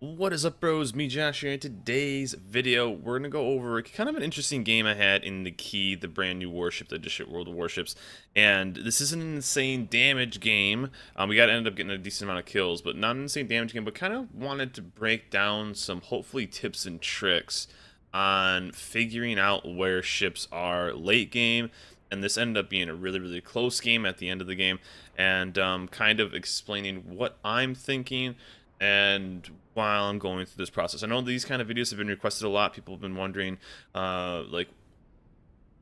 What is up, bros? Me, Josh here. In today's video, we're going to go over kind of an interesting game I had in the Key, the brand new warship that just shipped World of Warships. And this is an insane damage game. We got to end up getting a decent amount of kills, but not an insane damage game, but kind of wanted to break down some, hopefully, tips and tricks on figuring out where ships are late game. And this ended up being a really, really close game at the end of the game. And kind of explaining what I'm thinking and while I'm going through this process. I know these kind of videos have been requested a lot. People have been wondering, like,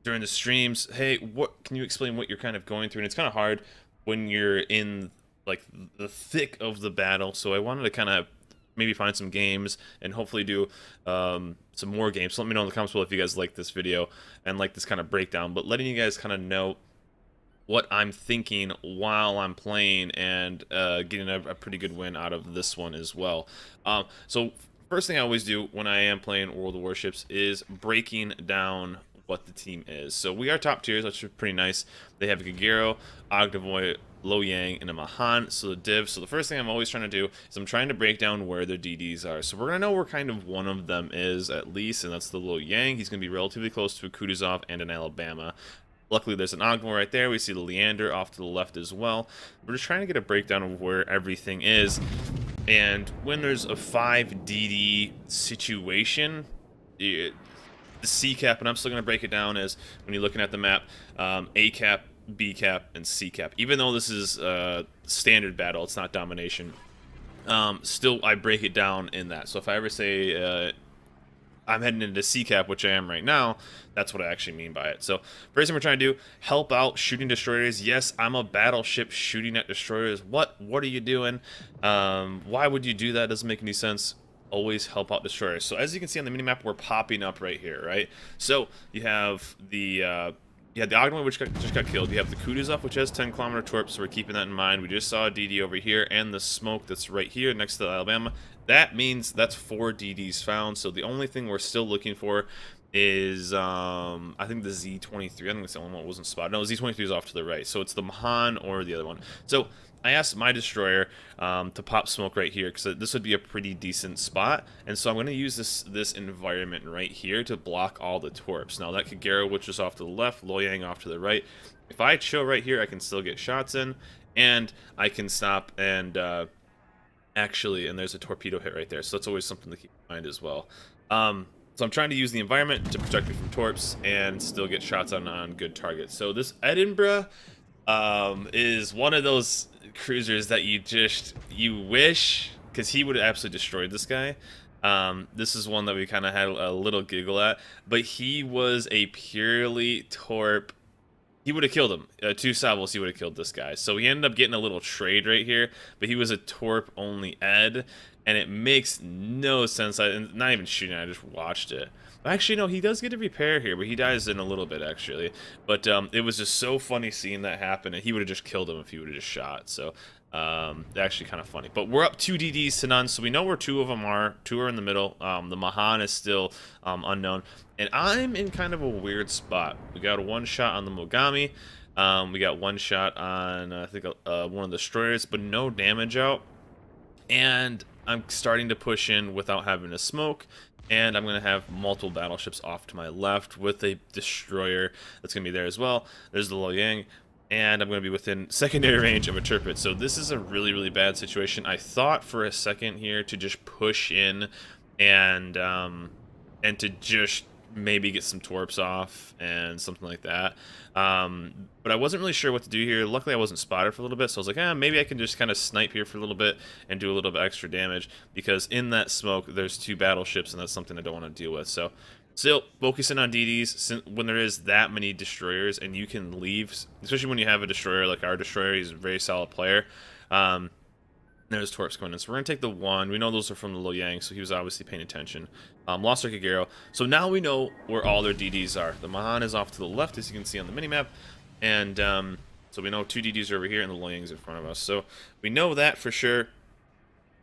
during the streams, hey, what can you explain what you're kind of going through? And it's kind of hard when you're in, like, the thick of the battle. So I wanted to kind of maybe find some games and hopefully do some more games. So let me know in the comments below if you guys like this video and like this kind of breakdown. But letting you guys kind of know what I'm thinking while I'm playing and getting a pretty good win out of this one as well. So first thing I always do when I am playing World of Warships is breaking down what the team is. So we are top tiers, which is pretty nice. They have a Kagero, Ogdevoy, Lo Yang, and a Mahan, so the div. So the first thing I'm always trying to do is I'm trying to break down where their DDs are. So we're going to know where kind of one of them is at least, and that's the Lo Yang. He's going to be relatively close to a Kutuzov and an Alabama. Luckily, there's an Ogmore right there. We see the Leander off to the left as well. We're just trying to get a breakdown of where everything is. And when there's a 5DD situation, the C cap, and I'm still going to break it down as when you're looking at the map, A cap, B cap, and C cap. Even though this is standard battle, it's not domination. Still, I break it down in that. So if I ever say I'm heading into C-Cap, which I am right now, that's what I actually mean by it. So, first thing we're trying to do, help out shooting destroyers. Yes, I'm a battleship shooting at destroyers. What are you doing? Why would you do that? Doesn't make any sense. Always help out destroyers. So, as you can see on the minimap, we're popping up right here, right? So, you have the Ogden, which just got killed. You have the Kutuzov, which has 10-kilometer torp, so we're keeping that in mind. We just saw a DD over here, and the smoke that's right here next to the Alabama. That means that's 4 DDs found, so the only thing we're still looking for is, I think the Z-23. I think that's the only one that wasn't spotted. No, Z-23 is off to the right, so it's the Mahan or the other one. So I asked my destroyer to pop smoke right here because this would be a pretty decent spot, and so I'm going to use this environment right here to block all the torps. Now that Kagero, which is off to the left, Lo Yang off to the right. If I chill right here, I can still get shots in, and I can stop and actually, and there's a torpedo hit right there, so that's always something to keep in mind as well. So I'm trying to use the environment to protect me from torps and still get shots on good targets. So this Edinburgh is one of those cruisers that you wish, because he would have absolutely destroyed this guy. This is one that we kind of had a little giggle at, but he was a purely torp. He would have killed him. 2 salvos, he would have killed this guy. So he ended up getting a little trade right here, but he was a torp only Ed, and it makes no sense. I'm not even shooting, I just watched it. Actually, no, he does get a repair here, but he dies in a little bit, actually. But it was just so funny seeing that happen, and he would have just killed him if he would have just shot. So actually kind of funny. But we're up 2 DDs to none, so we know where 2 of them are. 2 are in the middle. The Mahan is still unknown. And I'm in kind of a weird spot. We got a 1 shot on the Mogami. We got 1 shot on, I think, one of the destroyers, but no damage out. And I'm starting to push in without having to smoke. And I'm going to have multiple battleships off to my left with a destroyer that's going to be there as well. There's the Lo Yang. And I'm going to be within secondary range of a Turpet. So this is a really, really bad situation. I thought for a second here to just push in and to just maybe get some torps off and something like that. But I wasn't really sure what to do here. Luckily, I wasn't spotted for a little bit, so I was like, maybe I can just kind of snipe here for a little bit and do a little bit extra damage, because in that smoke, there's 2 battleships, and that's something I don't want to deal with. So still focusing on DDs when there is that many destroyers, and you can leave, especially when you have a destroyer like our destroyer. He's a very solid player. There's torps coming in, so we're going to take the 1. We know those are from the Lo Yang, so he was obviously paying attention. Lost our Kagero. So now we know where all their DDs are. The Mahan is off to the left, as you can see on the minimap. And so we know 2 DDs are over here, and the Lo Yang's in front of us. So we know that for sure.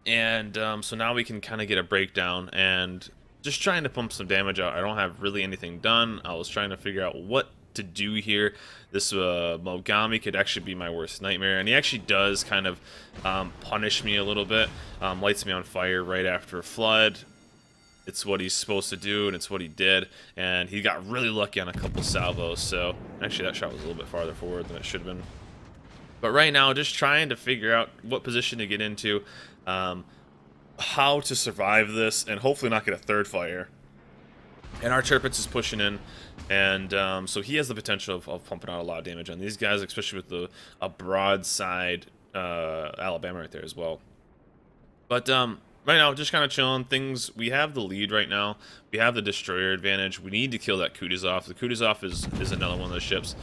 And so now we can kind of get a breakdown and just trying to pump some damage out. I don't have really anything done. I was trying to figure out what to do here. This Mogami could actually be my worst nightmare, and he actually does kind of punish me a little bit. Lights me on fire right after a flood. It's what he's supposed to do, and it's what he did, and he got really lucky on a couple salvos. So actually that shot was a little bit farther forward than it should have been. But right now, just trying to figure out what position to get into, how to survive this, and hopefully not get a third fire. And our Turpitz is pushing in, and so he has the potential of pumping out a lot of damage on these guys, especially with a broadside Alabama right there as well. But right now, just kind of chilling. We have the lead right now. We have the destroyer advantage. We need to kill that Kutuzov. The Kutuzov is another one of those ships.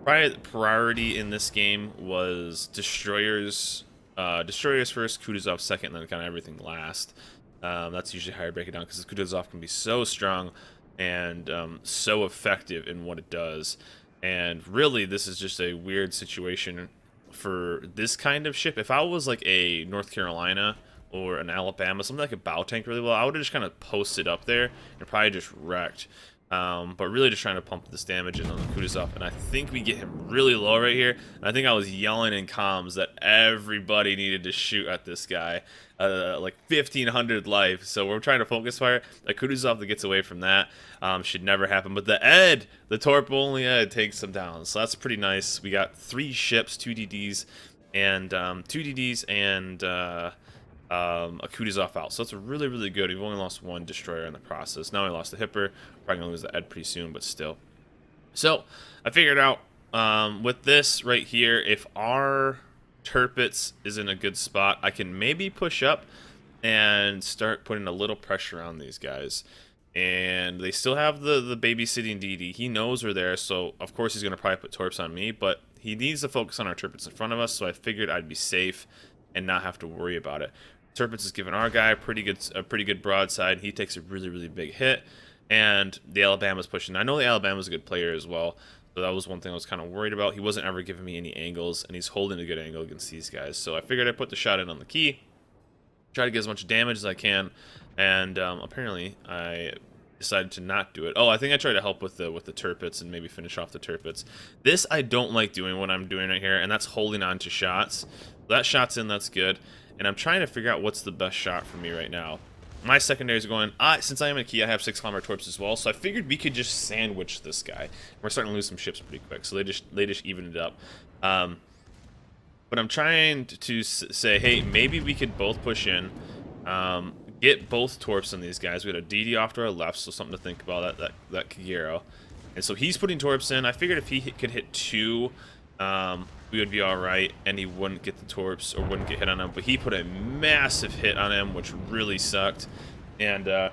Priority in this game was destroyers. Destroyers first, Kutuzov second, and then kind of everything last. That's usually how I break it down, because the Kutuzov can be so strong and so effective in what it does. And really, this is just a weird situation for this kind of ship. If I was like a North Carolina or an Alabama, something that could bow tank really well, I would have just kind of posted up there and probably just wrecked. But really just trying to pump this damage in on the Kutuzov, and I think we get him really low right here. And I think I was yelling in comms that everybody needed to shoot at this guy, like 1,500 life. So we're trying to focus fire. The Kutuzov that gets away from that should never happen. But the Ed, the Torp only Ed, takes him down. So that's pretty nice. We got 3 ships, 2 DDs, and a Kutuzov out. So that's really, really good. We've only lost 1 destroyer in the process. Now we lost the Hipper. Probably gonna lose the Ed pretty soon, but still. So I figured out with this right here, if our Turpitz is in a good spot, I can maybe push up and start putting a little pressure on these guys. And they still have the babysitting DD. He knows we're there, so of course he's gonna probably put Torps on me, but he needs to focus on our Turpitz in front of us, so I figured I'd be safe and not have to worry about it. Turpitz is giving our guy a pretty good broadside. He takes a really, really big hit, and the Alabama's pushing. I know the Alabama's a good player as well, so that was one thing I was kind of worried about. He wasn't ever giving me any angles, and he's holding a good angle against these guys. So I figured I'd put the shot in on the Kii, try to get as much damage as I can, and apparently I decided to not do it. Oh, I think I tried to help with the Turpitz and maybe finish off the Turpitz. This I don't like doing what I'm doing right here, and that's holding on to shots. That shot's in, that's good. And I'm trying to figure out what's the best shot for me right now. My secondaries are going, since I am a Kii, I have 6 kilometer Torps as well, so I figured we could just sandwich this guy. We're starting to lose some ships pretty quick, so they just evened it up. But I'm trying to say, hey, maybe we could both push in, get both Torps on these guys. We got a DD off to our left, so something to think about, that Kagero. And so he's putting Torps in. I figured if he could hit 2, we would be alright, and he wouldn't get the Torps or wouldn't get hit on him. But he put a massive hit on him, which really sucked. And I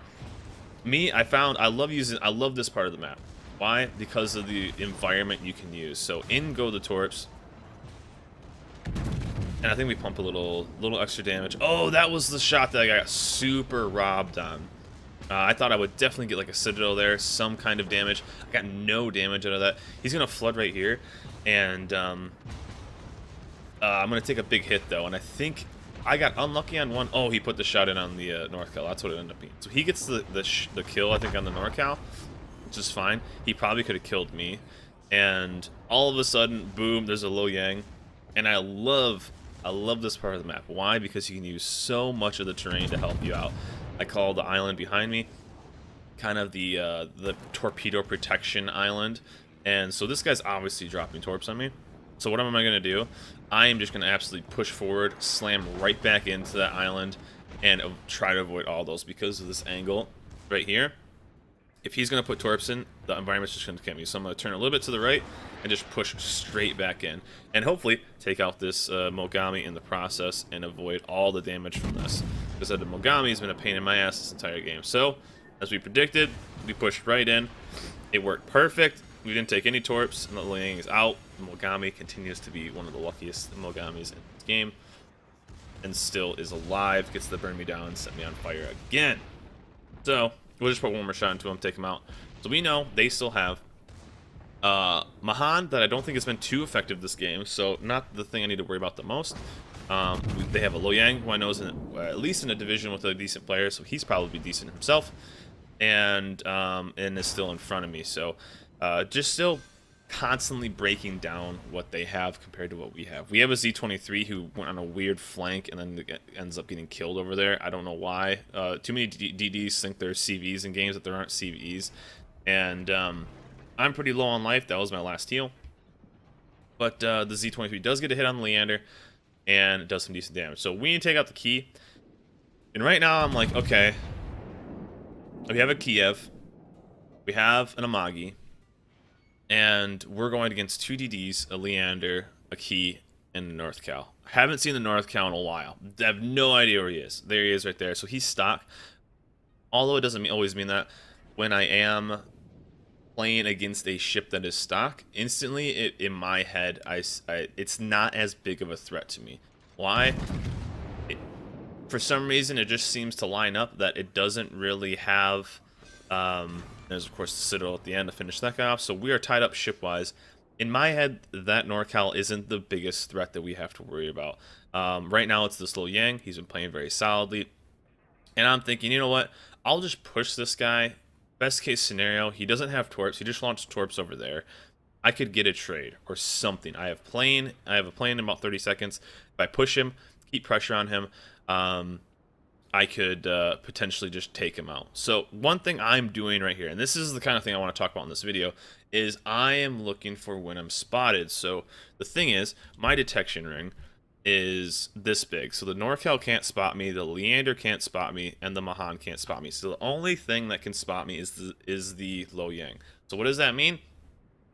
love this part of the map. Why? Because of the environment you can use. So in go the Torps, and I think we pump a little extra damage. Oh, that was the shot that I got super robbed on. I thought I would definitely get like a Citadel there, some kind of damage. I got no damage out of that. He's gonna flood right here, and I'm gonna take a big hit though. And I think I got unlucky on one. Oh, he put the shot in on the NorCal. That's what it ended up being. So he gets the kill, I think, on the NorCal, which is fine. He probably could have killed me. And all of a sudden, boom, there's a Lo Yang. And I love this part of the map. Why? Because you can use so much of the terrain to help you out. I call the island behind me kind of the torpedo protection island. And so this guy's obviously dropping Torps on me. So what am I going to do? I am just going to absolutely push forward, slam right back into that island, and try to avoid all those because of this angle right here. If he's going to put Torps in, the environment's just going to get me. So I'm going to turn a little bit to the right and just push straight back in. And hopefully take out this Mogami in the process and avoid all the damage from this. Because the Mogami has been a pain in my ass this entire game. So, as we predicted, we pushed right in. It worked perfect. We didn't take any Torps, and the Lo Yang is out. The Mogami continues to be one of the luckiest Mogamis in this game. And still is alive. Gets to burn me down and set me on fire again. So, we'll just put one more shot into him, take him out. So we know they still have Mahan, that I don't think has been too effective this game, so not the thing I need to worry about the most. They have a Lo Yang, who I know is at least in a division with a decent player, so he's probably decent himself, and is still in front of me. So Just still constantly breaking down what they have compared to what we have. We have a Z23 who went on a weird flank and then ends up getting killed over there. I don't know why. Too many DDs think they're CVs in games that there aren't CVs. And I'm pretty low on life. That was my last heal. But the Z23 does get a hit on Leander and it does some decent damage. So we need to take out the Kii. And right now I'm like, okay, we have a Kiev, we have an Amagi, and we're going against 2 DDs, a Leander, a Kii, and a North Cal. I haven't seen the North Cal in a while. I have no idea where he is. There he is right there. So he's stock. Although it doesn't always mean that. When I am playing against a ship that is stock, instantly in my head, it's not as big of a threat to me. Why? For some reason, it just seems to line up that it doesn't really have... there's, of course, the Citadel at the end to finish that guy off. So we are tied up ship-wise. In my head, that NorCal isn't the biggest threat that we have to worry about. Right now, it's this Lo Yang. He's been playing very solidly. And I'm thinking, you know what? I'll just push this guy. Best case scenario, he doesn't have torps. He just launched torps over there. I could get a trade or something. I have a plane in about 30 seconds. If I push him, keep pressure on him, I could potentially just take him out. So one thing I'm doing right here, and this is the kind of thing I want to talk about in this video, is I am looking for when I'm spotted. So the thing is, my detection ring is this big. So the NorCal can't spot me, the Leander can't spot me, and the Mahan can't spot me. So the only thing that can spot me is the Lo Yang. So what does that mean?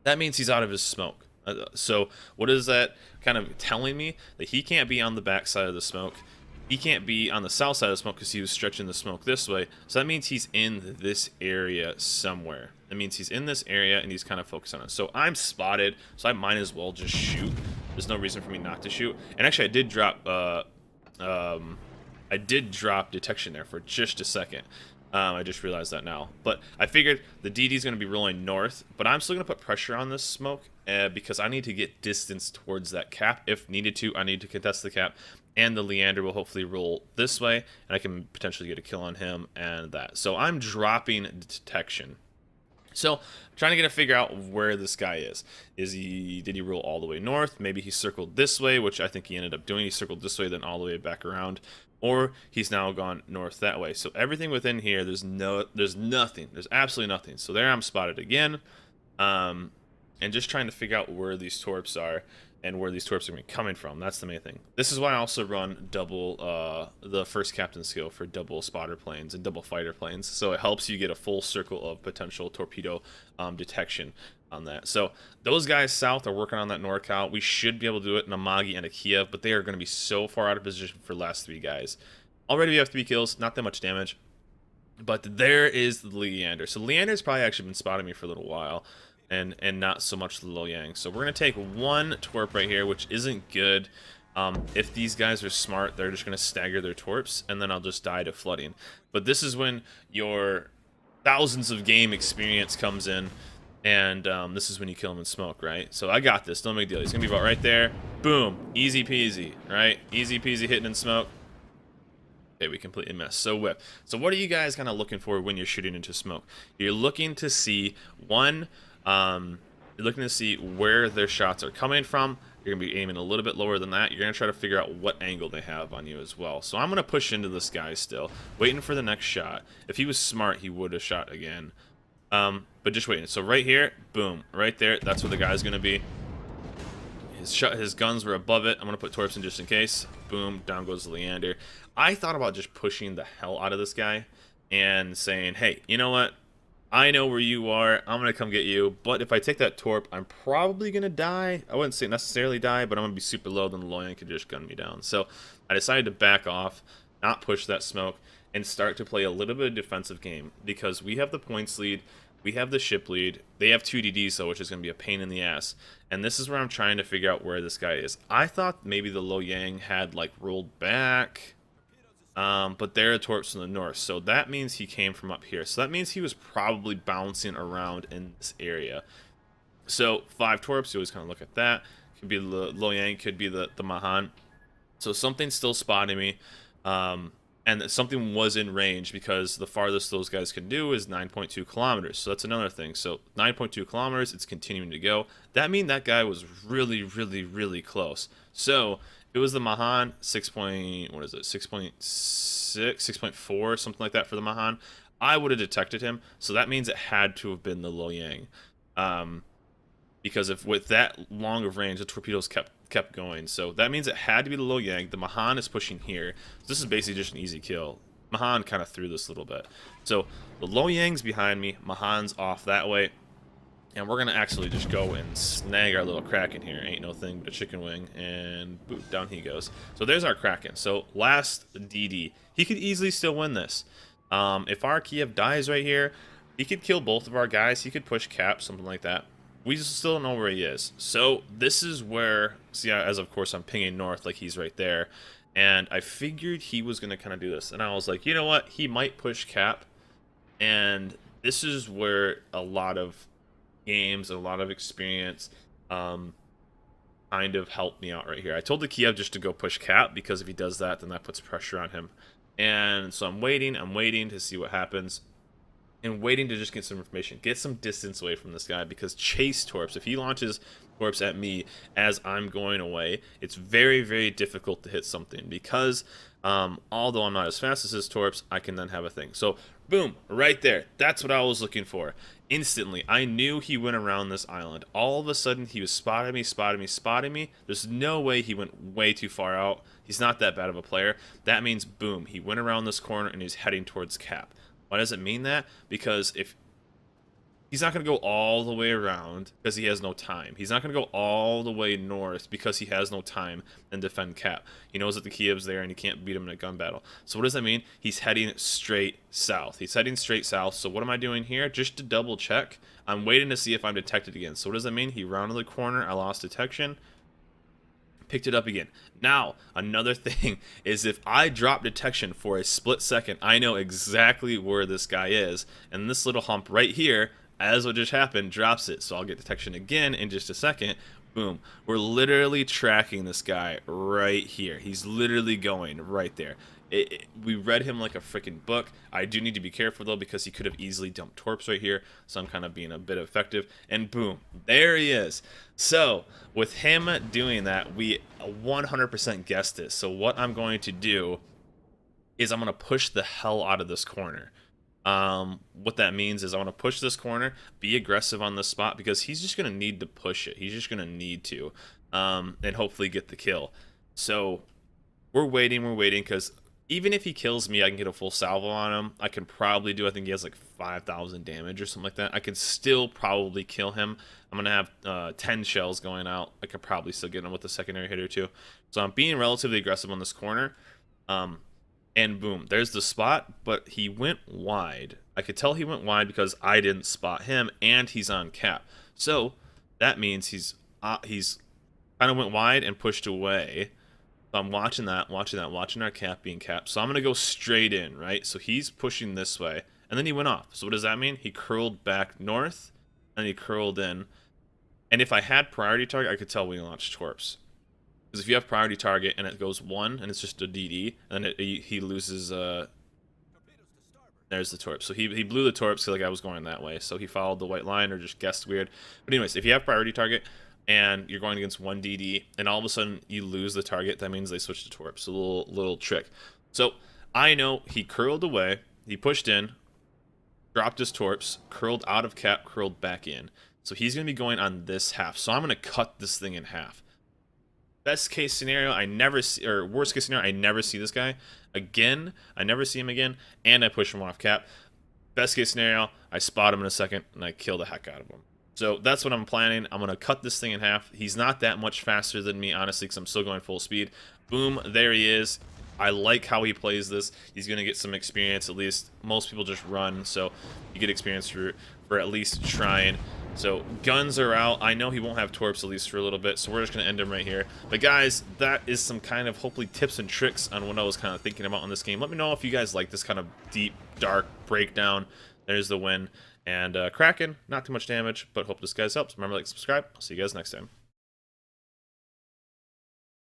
That means he's out of his smoke. So what is that kind of telling me? That he can't be on the back side of the smoke. He can't be on the south side of the smoke because he was stretching the smoke this way. So that means he's in this area somewhere. That means he's in this area and he's kind of focused on it. So I'm spotted, so I might as well just shoot. There's no reason for me not to shoot. And actually, I did drop detection there for just a second. I just realized that now. But I figured the DD is going to be rolling north, but I'm still going to put pressure on this smoke because I need to get distance towards that cap. If needed to, I need to contest the cap. And the Leander will hopefully roll this way, and I can potentially get a kill on him and that. So I'm dropping detection. So trying to get a figure out where this guy is. Did he roll all the way north? Maybe he circled this way, which I think he ended up doing. He circled this way, then all the way back around. Or he's now gone north that way. So everything within here, there's nothing. There's absolutely nothing. So there I'm spotted again. And just trying to figure out where these torps are and where these torps are going to be coming from. That's the main thing. This is why I also run double the first captain skill for double spotter planes and double fighter planes. So it helps you get a full circle of potential torpedo detection on that. So those guys south are working on that NorCal. We should be able to do it in a Amagi and a Kiev, but they are going to be so far out of position for the last 3 guys. Already we have 3 kills, not that much damage. But there is the Leander. So Leander's probably actually been spotting me for a little while. And not so much the Lo Yang. So we're going to take 1 torp right here, which isn't good. If these guys are smart, they're just going to stagger their torps, and then I'll just die to flooding. But this is when your thousands of game experience comes in, and this is when you kill him in smoke, right? So I got this, no big deal. He's going to be about right there. Boom. Easy peasy, right? Easy peasy hitting in smoke. Okay, we completely missed. So whip. So what are you guys kind of looking for when you're shooting into smoke? You're looking to see, one... you're looking to see where their shots are coming from. You're going to be aiming a little bit lower than that. You're going to try to figure out what angle they have on you as well. So I'm going to push into this guy still, waiting for the next shot. If he was smart, he would have shot again. But just waiting. So right here, boom, right there, that's where the guy's going to be. His guns were above it. I'm going to put torps in just in case. Boom, down goes the Leander. I thought about just pushing the hell out of this guy and saying, hey, you know what? I know where you are. I'm going to come get you. But if I take that torp, I'm probably going to die. I wouldn't say necessarily die, but I'm going to be super low. Then the Lo Yang could just gun me down. So I decided to back off, not push that smoke, and start to play a little bit of defensive game. Because we have the points lead. We have the ship lead. They have 2 DDs, though, which is going to be a pain in the ass. And this is where I'm trying to figure out where this guy is. I thought maybe the Lo Yang had, like, rolled back. But there are torps from the north, so that means he came from up here. So that means he was probably bouncing around in this area. So 5 torps, you always kind of look at that. Could be the Lo Yang, could be the Mahan. So something's still spotting me. and that something was in range, because the farthest those guys can do is 9.2 kilometers. So that's another thing. So 9.2 kilometers, it's continuing to go. That means that guy was really, really, really close. So it was the Mahan 6. What is it? 6.6, 6.4, something like that for the Mahan. I would have detected him. So that means it had to have been the Luoyang. Because if with that long of range, the torpedoes kept going. So that means it had to be the Luoyang. The Mahan is pushing here. So this is basically just an easy kill. Mahan kind of threw this a little bit. So the Luoyang's behind me. Mahan's off that way. And we're going to actually just go and snag our little Kraken here. Ain't no thing but a chicken wing. And boop, down he goes. So there's our Kraken. So last DD. He could easily still win this. If our Kiev dies right here, he could kill both of our guys. He could push cap, something like that. We just still don't know where he is. So this is where, see, as of course I'm pinging north like he's right there. And I figured he was going to kind of do this. And I was like, you know what? He might push cap. And this is where a lot of games, a lot of experience kind of helped me out right here. I told the Kiev just to go push cap, because if he does that, then that puts pressure on him. And so I'm waiting to see what happens. And waiting to just get some information, get some distance away from this guy, because chase torps, if he launches torps at me as I'm going away, it's very, very difficult to hit something, because although I'm not as fast as his torps, I can then have a thing. So boom, right there, that's what I was looking for. Instantly, I knew he went around this island. All of a sudden, he was spotting me. There's no way he went way too far out. He's not that bad of a player. That means, boom, he went around this corner and he's heading towards cap. Why does it mean that? Because if he's not going to go all the way around because he has no time. He's not going to go all the way north because he has no time and defend cap. He knows that the Kiev's there and he can't beat him in a gun battle. So what does that mean? He's heading straight south. He's heading straight south. So what am I doing here? Just to double check, I'm waiting to see if I'm detected again. So what does that mean? He rounded the corner. I lost detection. Picked it up again. Now, another thing is, if I drop detection for a split second, I know exactly where this guy is. And this little hump right here, as what just happened, drops it. So I'll get detection again in just a second. Boom. We're literally tracking this guy right here. He's literally going right there. We read him like a freaking book. I do need to be careful though, because he could have easily dumped torps right here, so I'm kind of being a bit effective. And boom, there he is. So with him doing that, we 100% guessed it. So what I'm going to do is I'm going to push the hell out of this corner. What that means is I want to push this corner, be aggressive on this spot, because he's just going to need to push it. He's just going to need to, and hopefully get the kill. So we're waiting, because even if he kills me, I can get a full salvo on him. I can probably do, I think he has like 5,000 damage or something like that. I could still probably kill him. I'm going to have 10 shells going out. I could probably still get him with a secondary hit or two. So I'm being relatively aggressive on this corner. And boom, there's the spot, but he went wide. I could tell he went wide because I didn't spot him, and he's on cap. So that means he's kind of went wide and pushed away. So I'm watching our cap being capped. So I'm going to go straight in, right? So he's pushing this way, and then he went off. So what does that mean? He curled back north, and he curled in. And if I had priority target, I could tell we launched torps. Because if you have priority target and it goes 1 and it's just a DD, and he loses. There's the torp. So he blew the torps because like I was going that way. So he followed the white line or just guessed weird. But anyways, if you have priority target and you're going against 1 DD and all of a sudden you lose the target, that means they switch to torps. A little trick. So I know he curled away, he pushed in, dropped his torps, curled out of cap, curled back in. So he's going to be going on this half. So I'm going to cut this thing in half. Best case scenario, I never see, or worst case scenario, I never see this guy again. I never see him again, and I push him off cap. Best case scenario, I spot him in a second, and I kill the heck out of him. So that's what I'm planning. I'm going to cut this thing in half. He's not that much faster than me, honestly, because I'm still going full speed. Boom, there he is. I like how he plays this. He's going to get some experience, at least. Most people just run, so you get experience for at least trying. So guns are out. I know he won't have torps at least for a little bit, so we're just going to end him right here. But guys, that is some kind of hopefully tips and tricks on what I was kind of thinking about on this game. Let me know if you guys like this kind of deep, dark breakdown. There's the win. And Kraken, not too much damage, but hope this guys helps. Remember, like, subscribe. I'll see you guys next time.